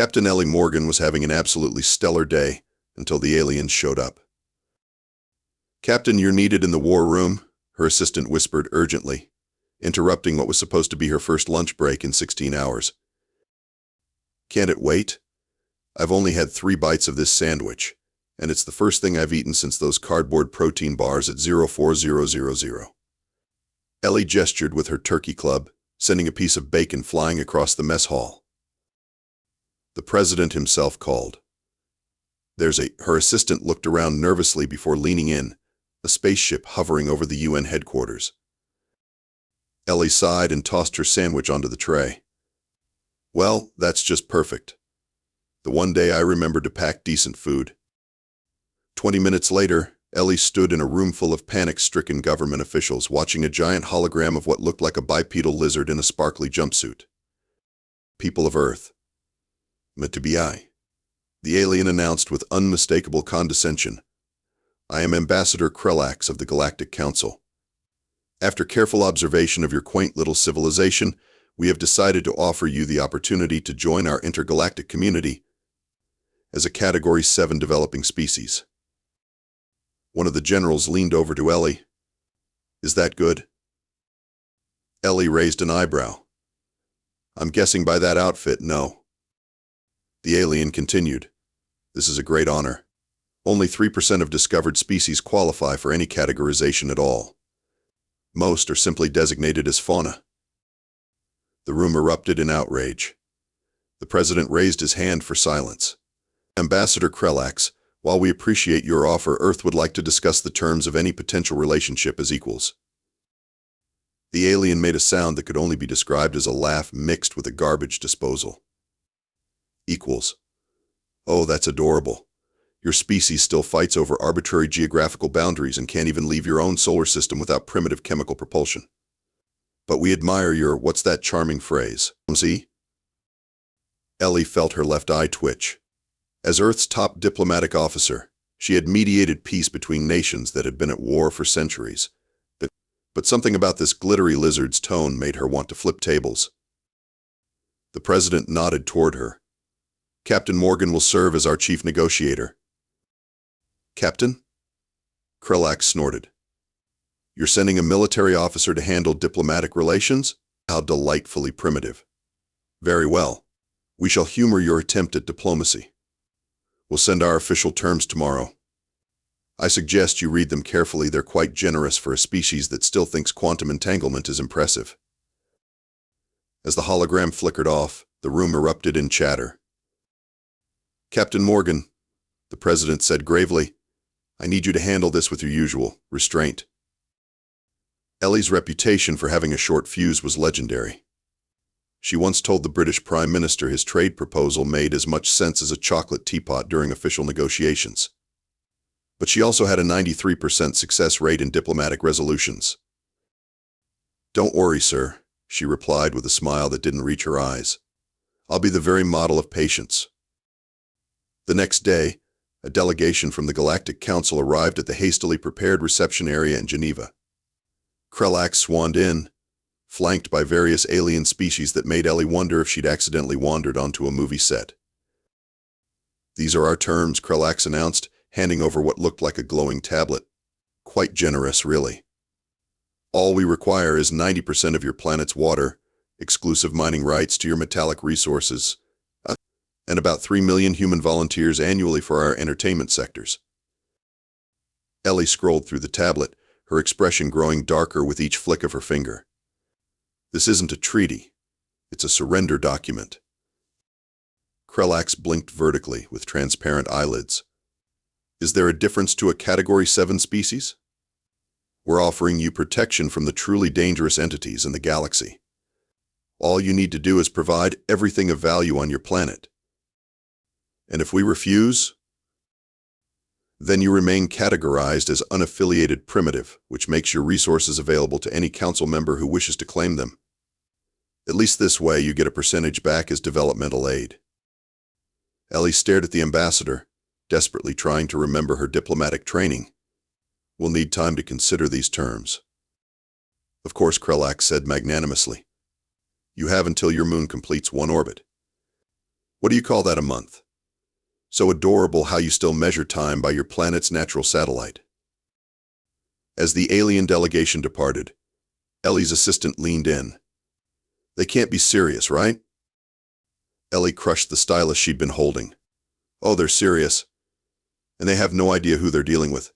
Captain Ellie Morgan was having an absolutely stellar day until the aliens showed up. "Captain, you're needed in the war room," her assistant whispered urgently, interrupting what was supposed to be her first lunch break in 16 hours. "Can't it wait? I've only had 3 bites of this sandwich, and it's the first thing I've eaten since those cardboard protein bars at 04000. Ellie gestured with her turkey club, sending a piece of bacon flying across the mess hall. The president himself called. Her assistant looked around nervously before leaning in, a spaceship hovering over the UN headquarters. Ellie sighed and tossed her sandwich onto the tray. "Well, that's just perfect. The one day I remembered to pack decent food." 20 minutes later, Ellie stood in a room full of panic-stricken government officials watching a giant hologram of what looked like a bipedal lizard in a sparkly jumpsuit. "People of Earth. Matabi," the alien announced with unmistakable condescension. "I am Ambassador Krellax of the Galactic Council. After careful observation of your quaint little civilization, we have decided to offer you the opportunity to join our intergalactic community as a Category 7 developing species." One of the generals leaned over to Ellie. "Is that good?" Ellie raised an eyebrow. "I'm guessing by that outfit, no." The alien continued. "This is a great honor. Only 3% of discovered species qualify for any categorization at all. Most are simply designated as fauna." The room erupted in outrage. The president raised his hand for silence. "Ambassador Krellax, while we appreciate your offer, Earth would like to discuss the terms of any potential relationship as equals." The alien made a sound that could only be described as a laugh mixed with a garbage disposal. "Equals? Oh, that's adorable. Your species still fights over arbitrary geographical boundaries and can't even leave your own solar system without primitive chemical propulsion. But we admire your, what's that charming phrase? See?" Ellie felt her left eye twitch. As Earth's top diplomatic officer, she had mediated peace between nations that had been at war for centuries. But something about this glittery lizard's tone made her want to flip tables. The president nodded toward her. "Captain Morgan will serve as our chief negotiator." "Captain?" Krellax snorted. "You're sending a military officer to handle diplomatic relations? How delightfully primitive." "Very well. We shall humor your attempt at diplomacy. We'll send our official terms tomorrow. I suggest you read them carefully. They're quite generous for a species that still thinks quantum entanglement is impressive." As the hologram flickered off, the room erupted in chatter. "Captain Morgan," the president said gravely, "I need you to handle this with your usual restraint." Ellie's reputation for having a short fuse was legendary. She once told the British Prime Minister his trade proposal made as much sense as a chocolate teapot during official negotiations. But she also had a 93% success rate in diplomatic resolutions. "Don't worry, sir," she replied with a smile that didn't reach her eyes. "I'll be the very model of patience." The next day, a delegation from the Galactic Council arrived at the hastily prepared reception area in Geneva. Krellax swaned in, flanked by various alien species that made Ellie wonder if she'd accidentally wandered onto a movie set. "These are our terms," Krellax announced, handing over what looked like a glowing tablet. "Quite generous, really. All we require is 90% of your planet's water, exclusive mining rights to your metallic resources, and about 3 million human volunteers annually for our entertainment sectors." Ellie scrolled through the tablet, her expression growing darker with each flick of her finger. "This isn't a treaty. It's a surrender document." Krellax blinked vertically with transparent eyelids. "Is there a difference to a Category 7 species? We're offering you protection from the truly dangerous entities in the galaxy. All you need to do is provide everything of value on your planet. And if we refuse, then you remain categorized as unaffiliated primitive, which makes your resources available to any council member who wishes to claim them. At least this way you get a percentage back as developmental aid." Ellie stared at the ambassador, desperately trying to remember her diplomatic training. "We'll need time to consider these terms." "Of course," Krellax said magnanimously. "You have until your moon completes 1 orbit. What do you call that a month? So adorable how you still measure time by your planet's natural satellite. As the alien delegation departed, Ellie's assistant leaned in. They can't be serious, right? Ellie crushed the stylus she'd been holding. Oh, they're serious. And they have no idea who they're dealing with.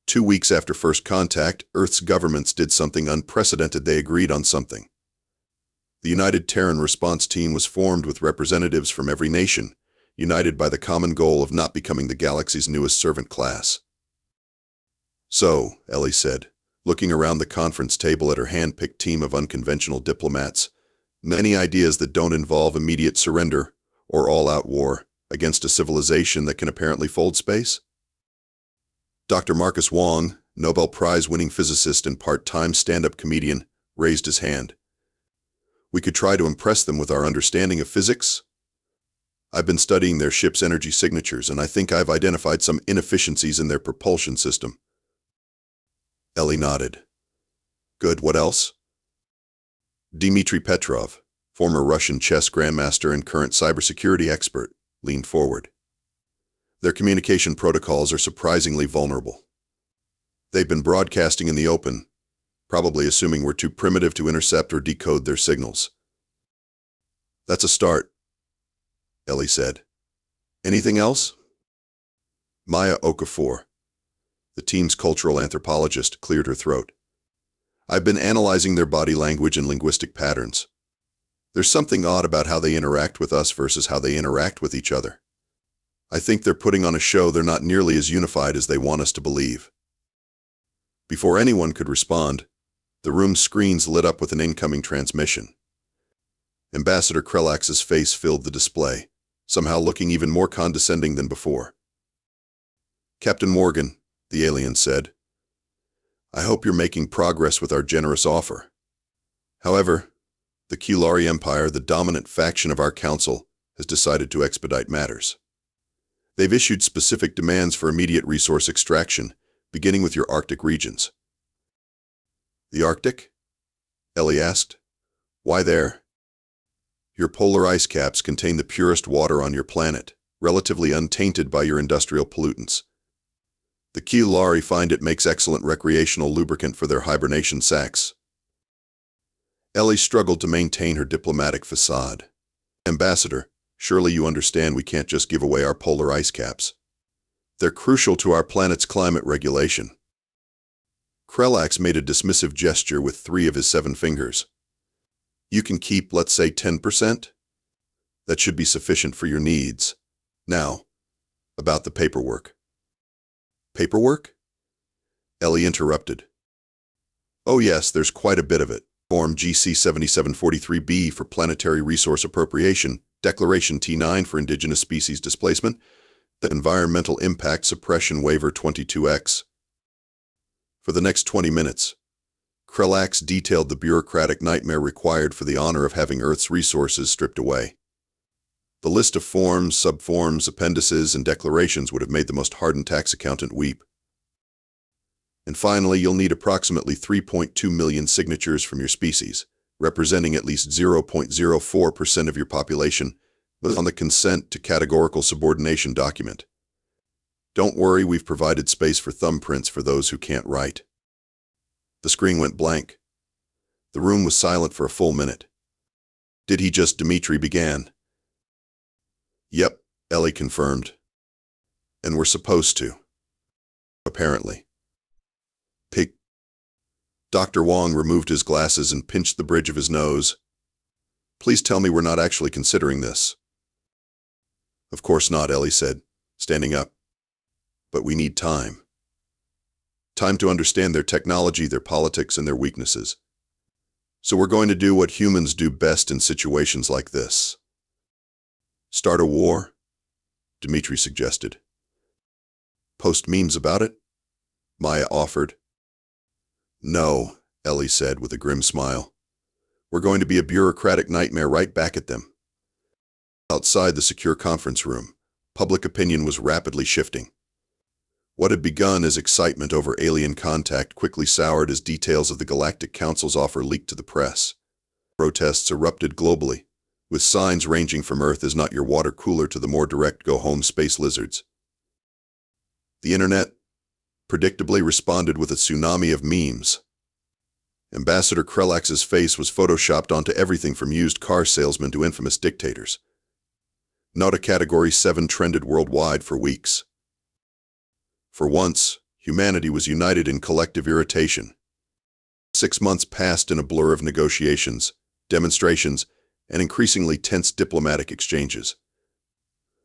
2 weeks after first contact, Earth's governments did something unprecedented. They agreed on something. The United Terran Response Team was formed with representatives from every nation, united by the common goal of not becoming the galaxy's newest servant class. So, Ellie said, looking around the conference table at her hand-picked team of unconventional diplomats, many ideas that don't involve immediate surrender or all-out war against a civilization that can apparently fold space? Dr. Marcus Wong, Nobel Prize-winning physicist and part-time stand-up comedian, raised his hand. We could try to impress them with our understanding of physics. I've been studying their ship's energy signatures, and I think I've identified some inefficiencies in their propulsion system. Ellie nodded. Good, what else? Dmitry Petrov, former Russian chess grandmaster and current cybersecurity expert, leaned forward. Their communication protocols are surprisingly vulnerable. They've been broadcasting in the open, probably assuming we're too primitive to intercept or decode their signals. That's a start, Ellie said. Anything else? Maya Okafor, the team's cultural anthropologist, cleared her throat. I've been analyzing their body language and linguistic patterns. There's something odd about how they interact with us versus how they interact with each other. I think they're putting on a show. They're not nearly as unified as they want us to believe. Before anyone could respond, the room's screens lit up with an incoming transmission. Ambassador Krellax's face filled the display, somehow looking even more condescending than before. Captain Morgan, the alien said, I hope you're making progress with our generous offer. However, the Qlari Empire, the dominant faction of our council, has decided to expedite matters. They've issued specific demands for immediate resource extraction, beginning with your Arctic regions. The Arctic? Ellie asked. Why there? Your polar ice caps contain the purest water on your planet, relatively untainted by your industrial pollutants. The Qlari find it makes excellent recreational lubricant for their hibernation sacks. Ellie struggled to maintain her diplomatic facade. Ambassador, surely you understand we can't just give away our polar ice caps. They're crucial to our planet's climate regulation. Krellax made a dismissive gesture with 3 of his 7 fingers. You can keep, let's say, 10%? That should be sufficient for your needs. Now, about the paperwork. Paperwork? Ellie interrupted. Oh yes, there's quite a bit of it. Form GC 7743B for planetary resource appropriation, Declaration T9 for indigenous species displacement, the Environmental Impact Suppression Waiver 22X. For the next 20 minutes, Krellax detailed the bureaucratic nightmare required for the honor of having Earth's resources stripped away. The list of forms, subforms, appendices, and declarations would have made the most hardened tax accountant weep. And finally, you'll need approximately 3.2 million signatures from your species, representing at least 0.04% of your population, on the consent to categorical subordination document. Don't worry, we've provided space for thumbprints for those who can't write. The screen went blank. The room was silent for a full minute. Did he just? Dmitry began. Yep, Ellie confirmed. And we're supposed to. Apparently. Pig. Dr. Wong removed his glasses and pinched the bridge of his nose. Please tell me we're not actually considering this. Of course not, Ellie said, standing up. But we need time. Time to understand their technology, their politics, and their weaknesses. So we're going to do what humans do best in situations like this. Start a war? Dmitry suggested. Post memes about it? Maya offered. No, Ellie said with a grim smile. We're going to be a bureaucratic nightmare right back at them. Outside the secure conference room, public opinion was rapidly shifting. What had begun as excitement over alien contact quickly soured as details of the Galactic Council's offer leaked to the press. Protests erupted globally, with signs ranging from Earth is not your water cooler to the more direct go-home space lizards. The internet predictably responded with a tsunami of memes. Ambassador Krellax's face was photoshopped onto everything from used car salesmen to infamous dictators. Not a Category 7 trended worldwide for weeks. For once, humanity was united in collective irritation. 6 months passed in a blur of negotiations, demonstrations, and increasingly tense diplomatic exchanges.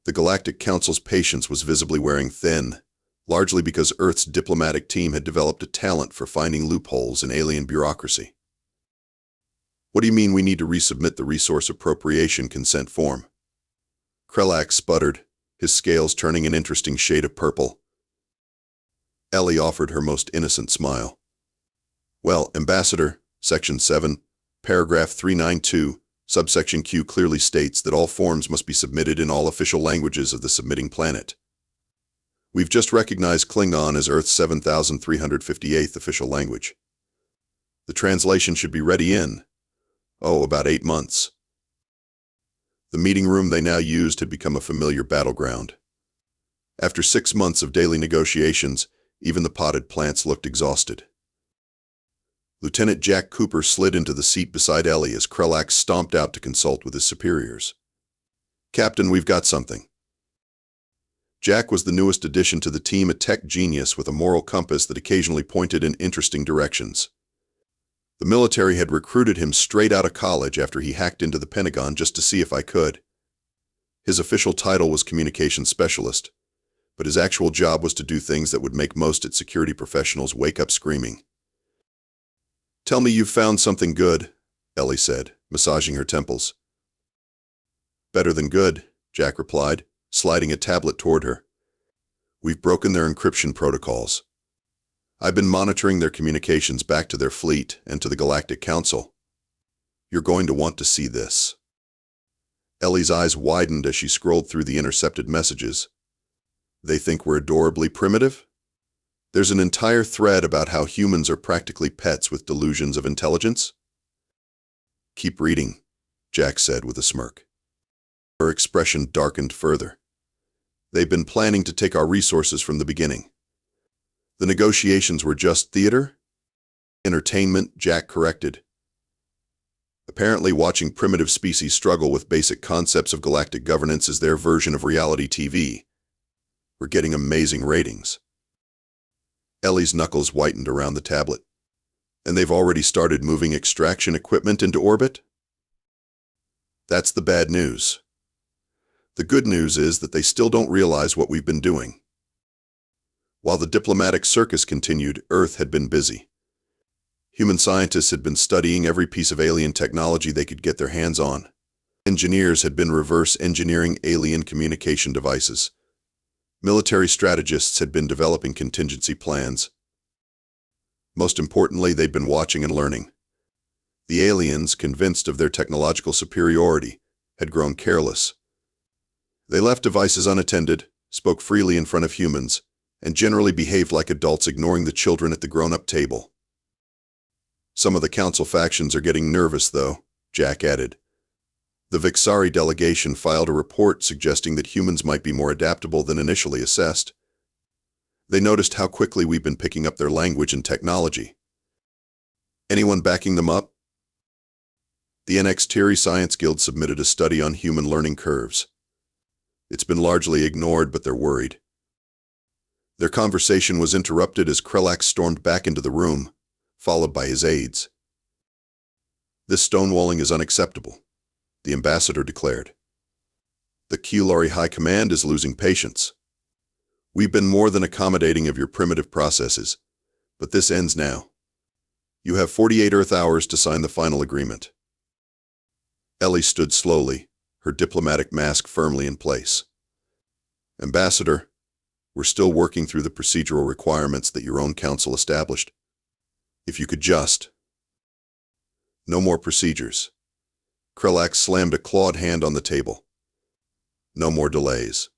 The Galactic Council's patience was visibly wearing thin, largely because Earth's diplomatic team had developed a talent for finding loopholes in alien bureaucracy. "What do you mean we need to resubmit the resource appropriation consent form?" Krellax sputtered, his scales turning an interesting shade of purple. Ellie offered her most innocent smile. "Well, Ambassador, Section 7, Paragraph 392, Subsection Q clearly states that all forms must be submitted in all official languages of the submitting planet. We've just recognized Klingon as Earth's 7,358th official language. The translation should be ready in, about 8 months." The meeting room they now used had become a familiar battleground. After 6 months of daily negotiations, even the potted plants looked exhausted. Lieutenant Jack Cooper slid into the seat beside Ellie as Krellax stomped out to consult with his superiors. "Captain, we've got something." Jack was the newest addition to the team, a tech genius with a moral compass that occasionally pointed in interesting directions. The military had recruited him straight out of college after he hacked into the Pentagon just to see if I could. His official title was communications specialist, but his actual job was to do things that would make most security professionals wake up screaming. "Tell me you've found something good," Ellie said, massaging her temples. "Better than good," Jack replied, sliding a tablet toward her. "We've broken their encryption protocols. I've been monitoring their communications back to their fleet and to the Galactic Council. You're going to want to see this." Ellie's eyes widened as she scrolled through the intercepted messages. "They think we're adorably primitive? There's an entire thread about how humans are practically pets with delusions of intelligence?" "Keep reading," Jack said with a smirk. Her expression darkened further. "They've been planning to take our resources from the beginning. The negotiations were just theater? Entertainment," Jack corrected. "Apparently watching primitive species struggle with basic concepts of galactic governance is their version of reality TV. We're getting amazing ratings." Ellie's knuckles whitened around the tablet. "And they've already started moving extraction equipment into orbit?" "That's the bad news. The good news is that they still don't realize what we've been doing." While the diplomatic circus continued, Earth had been busy. Human scientists had been studying every piece of alien technology they could get their hands on. Engineers had been reverse engineering alien communication devices. Military strategists had been developing contingency plans. Most importantly, they'd been watching and learning. The aliens, convinced of their technological superiority, had grown careless. They left devices unattended, spoke freely in front of humans, and generally behaved like adults, ignoring the children at the grown-up table. "Some of the council factions are getting nervous, though," Jack added. "The Vixari delegation filed a report suggesting that humans might be more adaptable than initially assessed. They noticed how quickly we've been picking up their language and technology." "Anyone backing them up?" The NX Science Guild submitted a study on human learning curves. It's been largely ignored, but they're worried. Their conversation was interrupted as Krellax stormed back into the room, followed by his aides. "This stonewalling is unacceptable," the ambassador declared. "The Qlari High Command is losing patience. We've been more than accommodating of your primitive processes, but this ends now. You have 48 Earth hours to sign the final agreement." Ellie stood slowly, her diplomatic mask firmly in place. "Ambassador, we're still working through the procedural requirements that your own council established. If you could just—" "No more procedures." Krellax slammed a clawed hand on the table. "No more delays.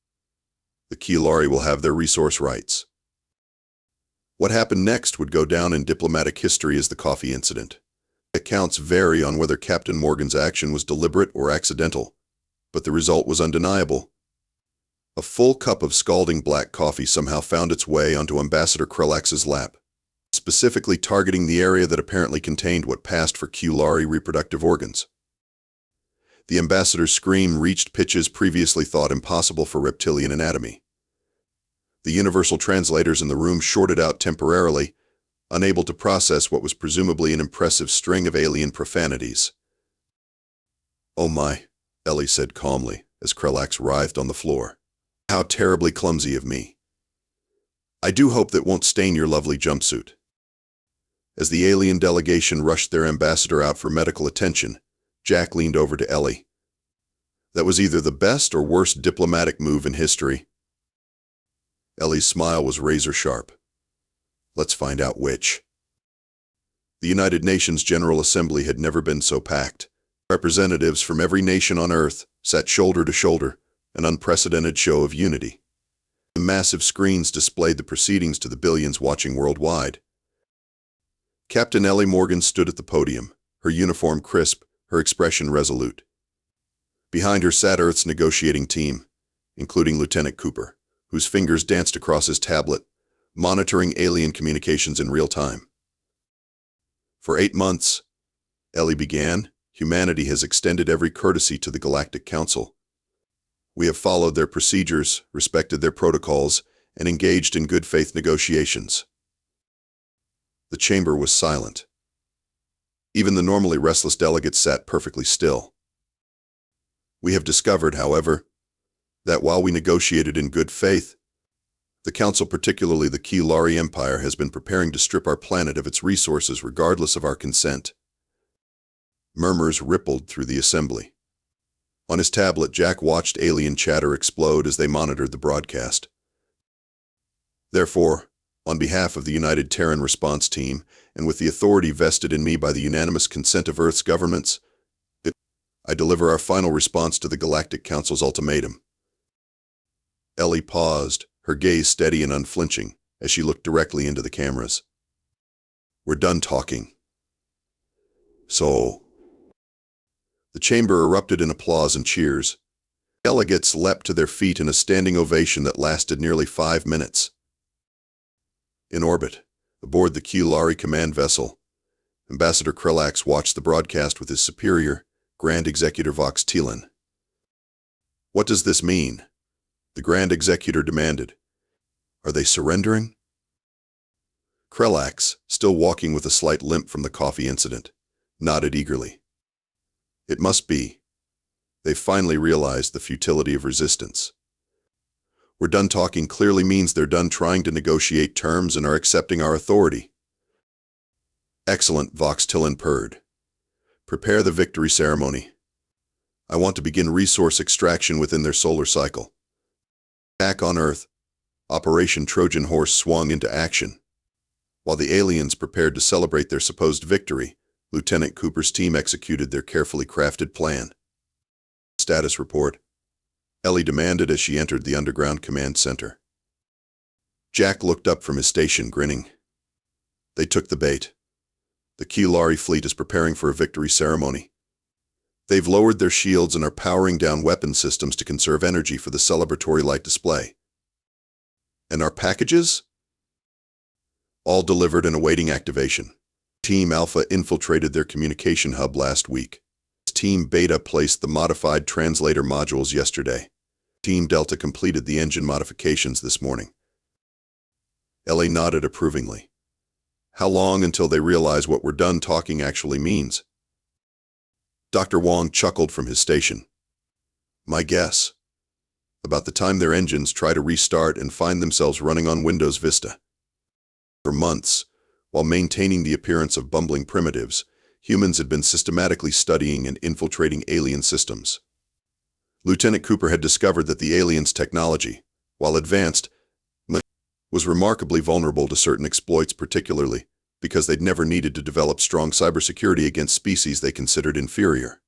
The Qlari will have their resource rights." What happened next would go down in diplomatic history as the coffee incident. Accounts vary on whether Captain Morgan's action was deliberate or accidental, but the result was undeniable. A full cup of scalding black coffee somehow found its way onto Ambassador Krellax's lap, specifically targeting the area that apparently contained what passed for Qulari reproductive organs. The ambassador's scream reached pitches previously thought impossible for reptilian anatomy. The universal translators in the room shorted out temporarily, unable to process what was presumably an impressive string of alien profanities. "Oh my," Ellie said calmly, as Krellax writhed on the floor. "How terribly clumsy of me. I do hope that won't stain your lovely jumpsuit." As the alien delegation rushed their ambassador out for medical attention, Jack leaned over to Ellie. "That was either the best or worst diplomatic move in history." Ellie's smile was razor-sharp. "Let's find out which." The United Nations General Assembly had never been so packed. Representatives from every nation on Earth sat shoulder to shoulder, an unprecedented show of unity. The massive screens displayed the proceedings to the billions watching worldwide. Captain Ellie Morgan stood at the podium, her uniform crisp, her expression resolute. Behind her sat Earth's negotiating team, including Lieutenant Cooper, whose fingers danced across his tablet, monitoring alien communications in real time. "For 8 months," Ellie began, "humanity has extended every courtesy to the Galactic Council. We have followed their procedures, respected their protocols, and engaged in good faith negotiations." The chamber was silent. Even the normally restless delegates sat perfectly still. "We have discovered, however, that while we negotiated in good faith, the Council, particularly the Qulari Empire, has been preparing to strip our planet of its resources regardless of our consent." Murmurs rippled through the assembly. On his tablet, Jack watched alien chatter explode as they monitored the broadcast. "Therefore, on behalf of the United Terran Response Team, and with the authority vested in me by the unanimous consent of Earth's governments, I deliver our final response to the Galactic Council's ultimatum." Ellie paused, her gaze steady and unflinching, as she looked directly into the cameras. "We're done talking." "So..." The chamber erupted in applause and cheers. Delegates leapt to their feet in a standing ovation that lasted nearly 5 minutes. In orbit, aboard the Qulari command vessel, Ambassador Krellax watched the broadcast with his superior, Grand Executor Vox Telan. "What does this mean?" the Grand Executor demanded. "Are they surrendering?" Krellax, still walking with a slight limp from the coffee incident, nodded eagerly. "It must be. They've finally realized the futility of resistance. We're done talking clearly means they're done trying to negotiate terms and are accepting our authority." "Excellent," Vox Telan purred. "Prepare the victory ceremony. I want to begin resource extraction within their solar cycle." Back on Earth, Operation Trojan Horse swung into action. While the aliens prepared to celebrate their supposed victory, Lieutenant Cooper's team executed their carefully crafted plan. "Status report," Ellie demanded as she entered the underground command center. Jack looked up from his station, grinning. "They took the bait. The Qulari fleet is preparing for a victory ceremony. They've lowered their shields and are powering down weapon systems to conserve energy for the celebratory light display." "And our packages?" "All delivered and awaiting activation. Team Alpha infiltrated their communication hub last week. Team Beta placed the modified translator modules yesterday. Team Delta completed the engine modifications this morning." Ellie nodded approvingly. "How long until they realize what we're done talking actually means?" Dr. Wong chuckled from his station. "My guess. About the time their engines try to restart and find themselves running on Windows Vista." For months, while maintaining the appearance of bumbling primitives, humans had been systematically studying and infiltrating alien systems. Lieutenant Cooper had discovered that the aliens' technology, while advanced, was remarkably vulnerable to certain exploits, particularly because they'd never needed to develop strong cybersecurity against species they considered inferior.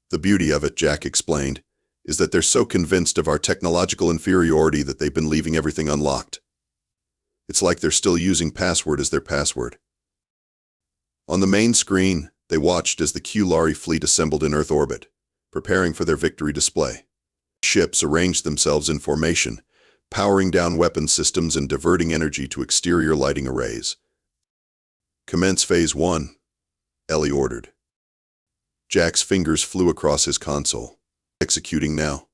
"The beauty of it," Jack explained, "is that they're so convinced of our technological inferiority that they've been leaving everything unlocked. It's like they're still using password as their password." On the main screen, they watched as the Qlari fleet assembled in Earth orbit, preparing for their victory display. Ships arranged themselves in formation, powering down weapon systems and diverting energy to exterior lighting arrays. "Commence Phase 1, Ellie ordered. Jack's fingers flew across his console. "Executing now."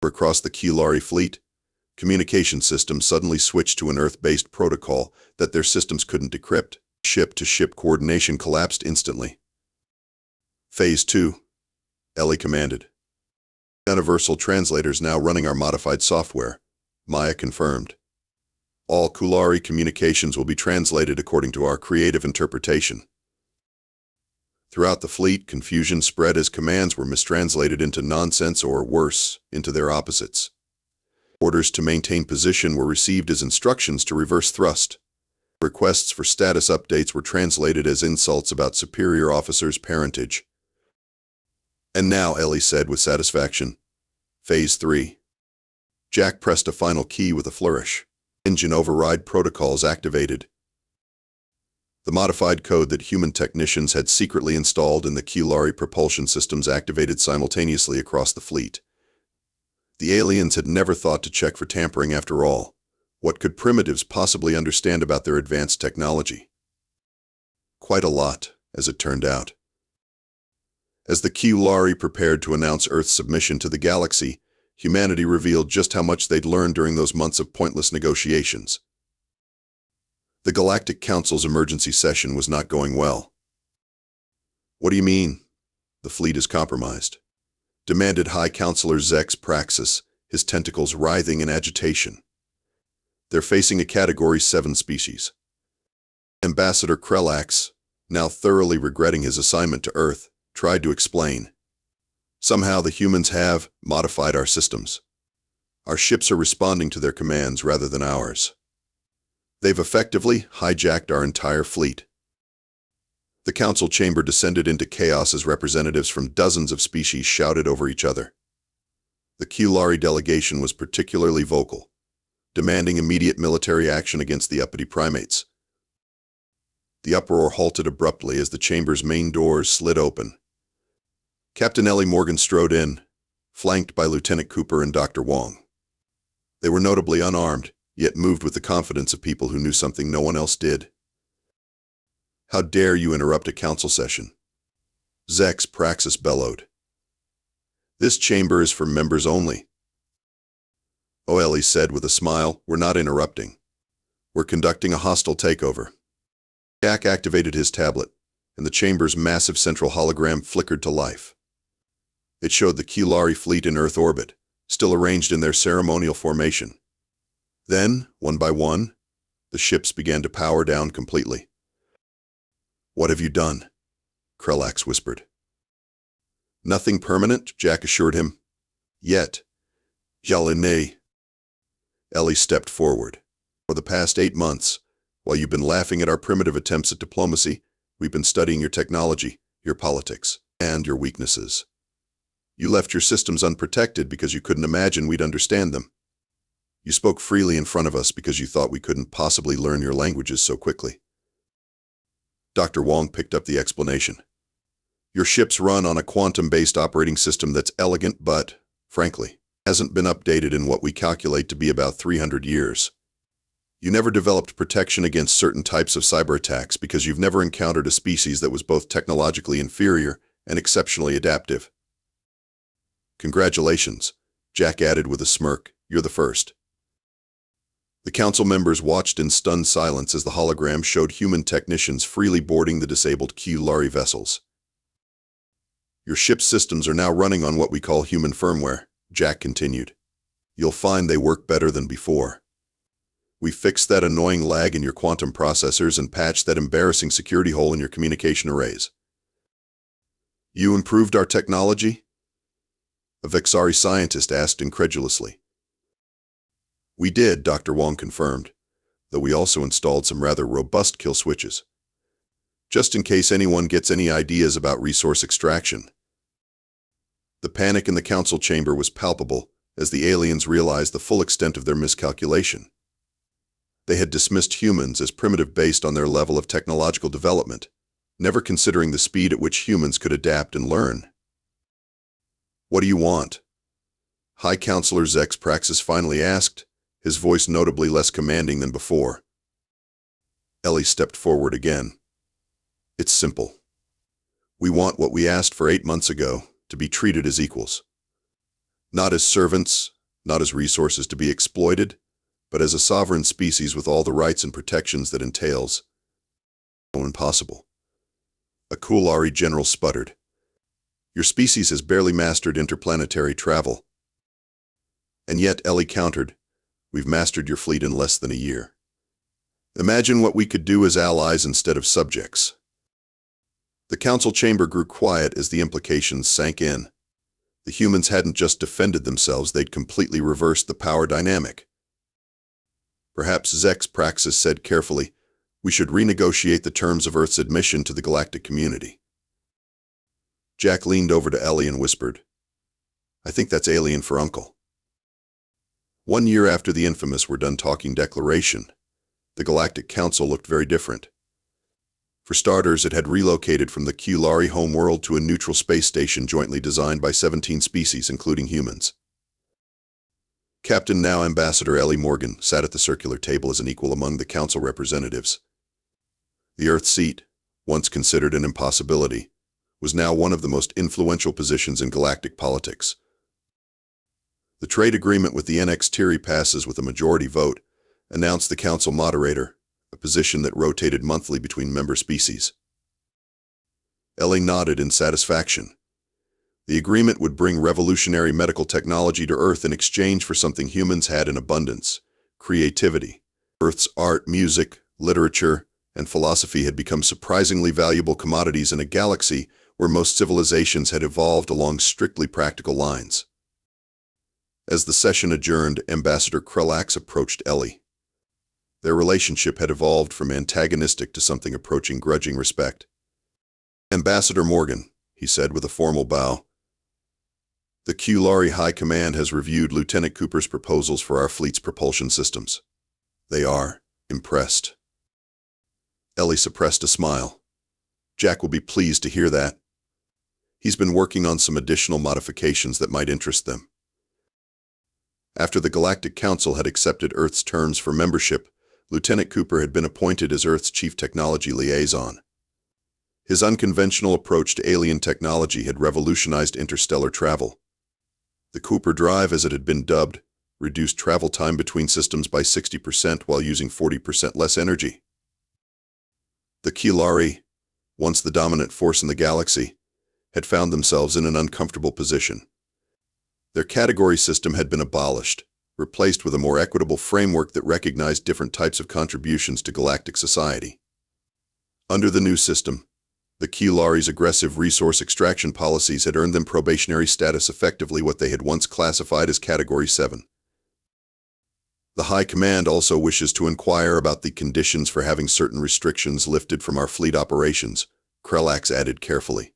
Across the Qlari fleet, communication systems suddenly switched to an Earth-based protocol that their systems couldn't decrypt. Ship-to-ship coordination collapsed instantly. "Phase 2, Ellie commanded. "Universal translators now running our modified software," Maya confirmed. "All Qlari communications will be translated according to our creative interpretation." Throughout the fleet, confusion spread as commands were mistranslated into nonsense or, worse, into their opposites. Orders to maintain position were received as instructions to reverse thrust. Requests for status updates were translated as insults about superior officers' parentage. "And now," Ellie said with satisfaction, "Phase 3. Jack pressed a final key with a flourish. Engine override protocols activated. The modified code that human technicians had secretly installed in the Qlari propulsion systems activated simultaneously across the fleet. The aliens had never thought to check for tampering after all. What could primitives possibly understand about their advanced technology? Quite a lot, as it turned out. As the Qlari prepared to announce Earth's submission to the galaxy, humanity revealed just how much they'd learned during those months of pointless negotiations. The Galactic Council's emergency session was not going well. "What do you mean? The fleet is compromised?" demanded High Counselor Zex Praxis, his tentacles writhing in agitation. "They're facing a Category 7 species." Ambassador Krellax, now thoroughly regretting his assignment to Earth, tried to explain. "Somehow the humans have modified our systems. Our ships are responding to their commands rather than ours. They've effectively hijacked our entire fleet." The council chamber descended into chaos as representatives from dozens of species shouted over each other. The Qlari delegation was particularly vocal, demanding immediate military action against the uppity primates. The uproar halted abruptly as the chamber's main doors slid open. Captain Ellie Morgan strode in, flanked by Lieutenant Cooper and Dr. Wong. They were notably unarmed, yet moved with the confidence of people who knew something no one else did. "How dare you interrupt a council session?" Zex Praxis bellowed. "This chamber is for members only." "Oh," Ellie said with a smile, "we're not interrupting. We're conducting a hostile takeover." Jack activated his tablet, and the chamber's massive central hologram flickered to life. It showed the Qlari fleet in Earth orbit, still arranged in their ceremonial formation. Then, one by one, the ships began to power down completely. "What have you done?" Krellax whispered. "Nothing permanent," Jack assured him. "Yet." "Jaline." Ellie stepped forward. "For the past 8 months, while you've been laughing at our primitive attempts at diplomacy, we've been studying your technology, your politics, and your weaknesses. You left your systems unprotected because you couldn't imagine we'd understand them. You spoke freely in front of us because you thought we couldn't possibly learn your languages so quickly." Dr. Wong picked up the explanation. "Your ships run on a quantum-based operating system that's elegant but, frankly, hasn't been updated in what we calculate to be about 300 years. You never developed protection against certain types of cyber attacks because you've never encountered a species that was both technologically inferior and exceptionally adaptive." "Congratulations," Jack added with a smirk. "You're the first." The council members watched in stunned silence as the hologram showed human technicians freely boarding the disabled Qlari vessels. "Your ship's systems are now running on what we call human firmware," Jack continued. "You'll find they work better than before. We fixed that annoying lag in your quantum processors and patched that embarrassing security hole in your communication arrays." "You improved our technology?" a Vexari scientist asked incredulously. "We did," Dr. Wong confirmed, "though we also installed some rather robust kill switches. Just in case anyone gets any ideas about resource extraction." The panic in the council chamber was palpable as the aliens realized the full extent of their miscalculation. They had dismissed humans as primitive based on their level of technological development, never considering the speed at which humans could adapt and learn. "What do you want?" High Counselor Zex Praxis finally asked, his voice notably less commanding than before. Ellie stepped forward again. "It's simple. We want what we asked for 8 months ago, to be treated as equals. Not as servants, not as resources to be exploited, but as a sovereign species with all the rights and protections that entails." "Impossible." A Kulari general sputtered. "Your species has barely mastered interplanetary travel." And yet, Ellie countered, "We've mastered your fleet in less than a year. Imagine what we could do as allies instead of subjects." The council chamber grew quiet as the implications sank in. The humans hadn't just defended themselves, they'd completely reversed the power dynamic. Perhaps Zex Praxis said carefully, "We should renegotiate the terms of Earth's admission to the galactic community." Jack leaned over to Ellie and whispered, "I think that's alien for Uncle." 1 year after the infamous "we're done talking" declaration, the Galactic Council looked very different. For starters, it had relocated from the Kulari homeworld to a neutral space station jointly designed by 17 species, including humans. Captain, now Ambassador Ellie Morgan, sat at the circular table as an equal among the council representatives. The Earth seat, once considered an impossibility, was now one of the most influential positions in galactic politics. The trade agreement with the NX Tiri passes with a majority vote, announced the council moderator, a position that rotated monthly between member species. Ellie nodded in satisfaction. The agreement would bring revolutionary medical technology to Earth in exchange for something humans had in abundance: creativity. Earth's art, music, literature, and philosophy had become surprisingly valuable commodities in a galaxy where most civilizations had evolved along strictly practical lines. As the session adjourned, Ambassador Krellax approached Ellie. Their relationship had evolved from antagonistic to something approaching grudging respect. "Ambassador Morgan," he said with a formal bow, "the Kulari High Command has reviewed Lieutenant Cooper's proposals for our fleet's propulsion systems. They are impressed." Ellie suppressed a smile. "Jack will be pleased to hear that. He's been working on some additional modifications that might interest them." After the Galactic Council had accepted Earth's terms for membership, Lieutenant Cooper had been appointed as Earth's chief technology liaison. His unconventional approach to alien technology had revolutionized interstellar travel. The Cooper Drive, as it had been dubbed, reduced travel time between systems by 60% while using 40% less energy. The Kulari, once the dominant force in the galaxy, had found themselves in an uncomfortable position. Their category system had been abolished, replaced with a more equitable framework that recognized different types of contributions to galactic society. Under the new system, the Kulari's aggressive resource extraction policies had earned them probationary status, effectively what they had once classified as Category 7. The High Command also wishes to inquire about the conditions for having certain restrictions lifted from our fleet operations, Krellax added carefully.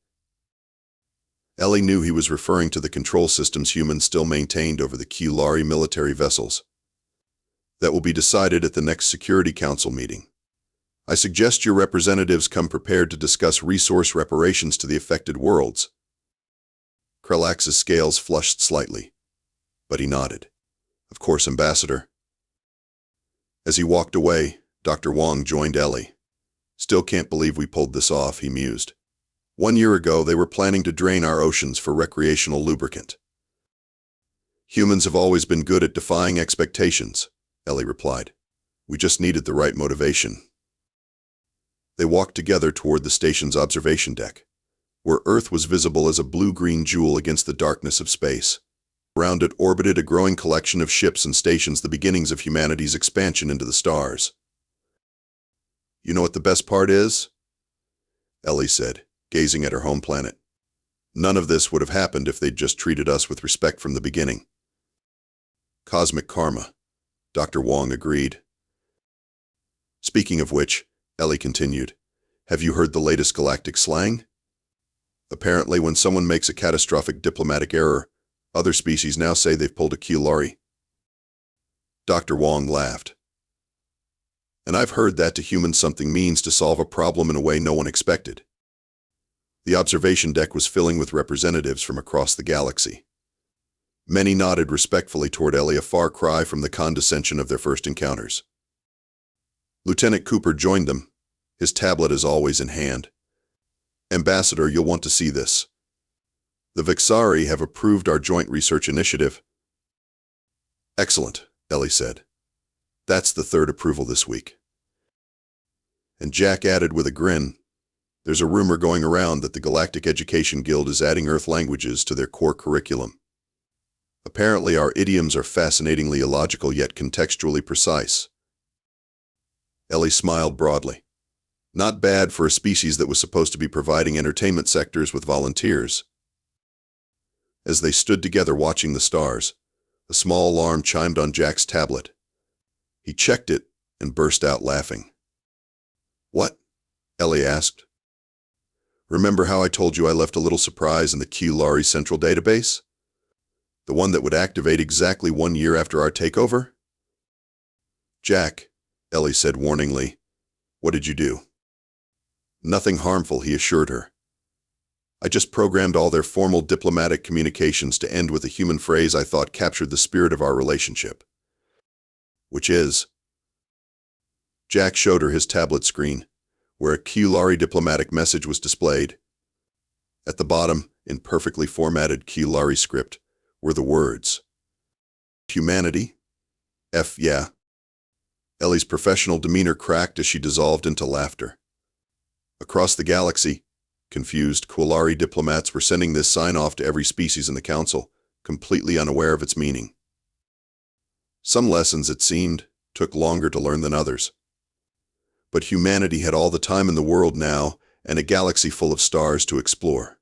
Ellie knew he was referring to the control systems humans still maintained over the Kulari military vessels. "That will be decided at the next Security Council meeting. I suggest your representatives come prepared to discuss resource reparations to the affected worlds." Krellax's scales flushed slightly, but he nodded. "Of course, Ambassador." As he walked away, Dr. Wong joined Ellie. "Still can't believe we pulled this off," he mused. 1 year ago, they were planning to drain our oceans for recreational lubricant. "Humans have always been good at defying expectations," Ellie replied. "We just needed the right motivation." They walked together toward the station's observation deck, where Earth was visible as a blue-green jewel against the darkness of space. Around it orbited a growing collection of ships and stations, the beginnings of humanity's expansion into the stars. "You know what the best part is?" Ellie said, gazing at her home planet. "None of this would have happened if they'd just treated us with respect from the beginning." "Cosmic karma," Dr. Wong agreed. "Speaking of which," Ellie continued, "have you heard the latest galactic slang? Apparently, when someone makes a catastrophic diplomatic error, other species now say they've pulled a Kulari." Dr. Wong laughed. "And I've heard that to humans something means to solve a problem in a way no one expected. The observation deck was filling with representatives from across the galaxy. Many nodded respectfully toward Ellie, a far cry from the condescension of their first encounters. Lieutenant Cooper joined them, his tablet as always in hand. "Ambassador, you'll want to see this. The Vixari have approved our joint research initiative." "Excellent," Ellie said. "That's the third approval this week." And Jack added with a grin, "There's a rumor going around that the Galactic Education Guild is adding Earth languages to their core curriculum. Apparently our idioms are fascinatingly illogical yet contextually precise." Ellie smiled broadly. Not bad for a species that was supposed to be providing entertainment sectors with volunteers. As they stood together watching the stars, a small alarm chimed on Jack's tablet. He checked it and burst out laughing. "What?" Ellie asked. "Remember how I told you I left a little surprise in the Q-Lari Central database? The one that would activate exactly 1 year after our takeover?" "Jack," Ellie said warningly, "what did you do?" "Nothing harmful," he assured her. "I just programmed all their formal diplomatic communications to end with a human phrase I thought captured the spirit of our relationship." "Which is?" Jack showed her his tablet screen, where a Q-Lari diplomatic message was displayed. At the bottom, in perfectly formatted Q-Lari script, were the words, "Humanity? Yeah." Ellie's professional demeanor cracked as she dissolved into laughter. Across the galaxy, confused Q-Lari diplomats were sending this sign-off to every species in the Council, completely unaware of its meaning. Some lessons, it seemed, took longer to learn than others. But humanity had all the time in the world now, and a galaxy full of stars to explore.